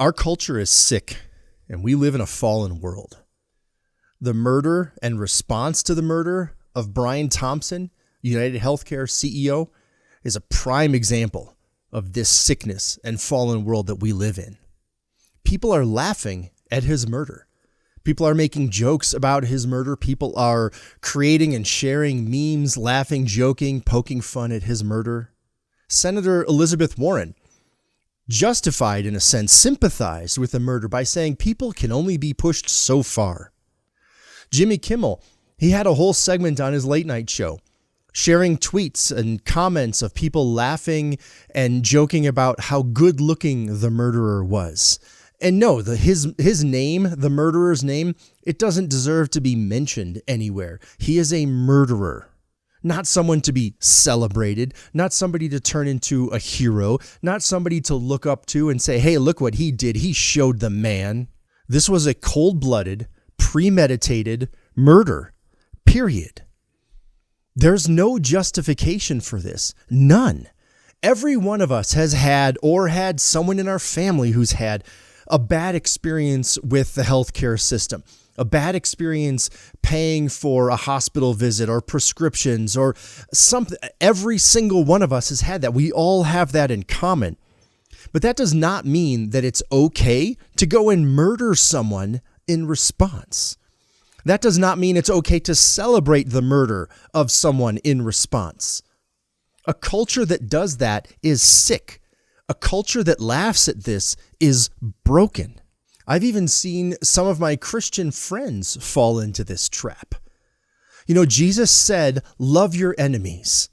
Our culture is sick, and we live in a fallen world. The murder and response to the murder of Brian Thompson, United Healthcare CEO, is a prime example of this sickness and fallen world that we live in. People are laughing at his murder. People are making jokes about his murder. People are creating and sharing memes, laughing, joking, poking fun at his murder. Senator Elizabeth Warren justified, in a sense, sympathized with the murder by saying people can only be pushed so far. Jimmy Kimmel, he had a whole segment on his late night show, sharing tweets and comments of people laughing and joking about how good looking the murderer was. And no, his name, the murderer's name, it doesn't deserve to be mentioned anywhere. He is a murderer. Not someone to be celebrated, not somebody to turn into a hero, not somebody to look up to and say, hey, look what he did. He showed the man. This was a cold-blooded, premeditated murder, period. There's no justification for this. None. Every one of us has had or had someone in our family who's had a bad experience with the healthcare system. A bad experience paying for a hospital visit or prescriptions or something. Every single one of us has had that. We all have that in common. But that does not mean that it's okay to go and murder someone in response. That does not mean it's okay to celebrate the murder of someone in response. A culture that does that is sick. A culture that laughs at this is broken. I've even seen some of my Christian friends fall into this trap. You know, Jesus said, love your enemies.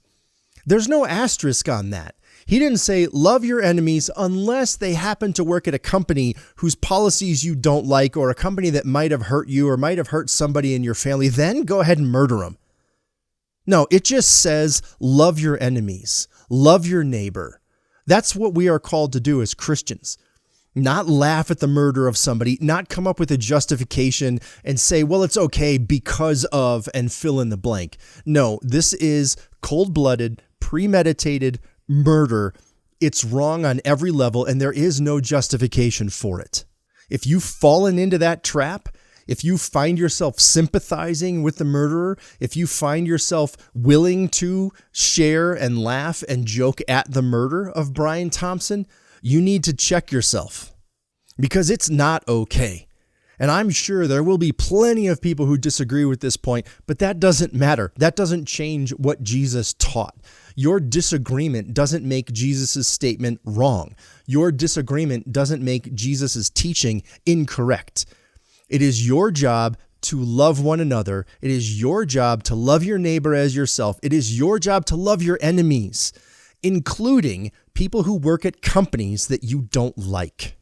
There's no asterisk on that. He didn't say, love your enemies unless they happen to work at a company whose policies you don't like or a company that might have hurt you or might have hurt somebody in your family. Then go ahead and murder them. No, it just says, love your enemies, love your neighbor. That's what we are called to do as Christians. Not laugh at the murder of somebody, not come up with a justification and say, well, it's okay because of, and fill in the blank. No, this is cold-blooded, premeditated murder. It's wrong on every level, and there is no justification for it. If you've fallen into that trap, if you find yourself sympathizing with the murderer, if you find yourself willing to share and laugh and joke at the murder of Brian Thompson, you need to check yourself because it's not okay. And I'm sure there will be plenty of people who disagree with this point, but that doesn't matter. That doesn't change what Jesus taught. Your disagreement doesn't make Jesus' statement wrong. Your disagreement doesn't make Jesus' teaching incorrect. It is your job to love one another. It is your job to love your neighbor as yourself. It is your job to love your enemies, including people who work at companies that you don't like.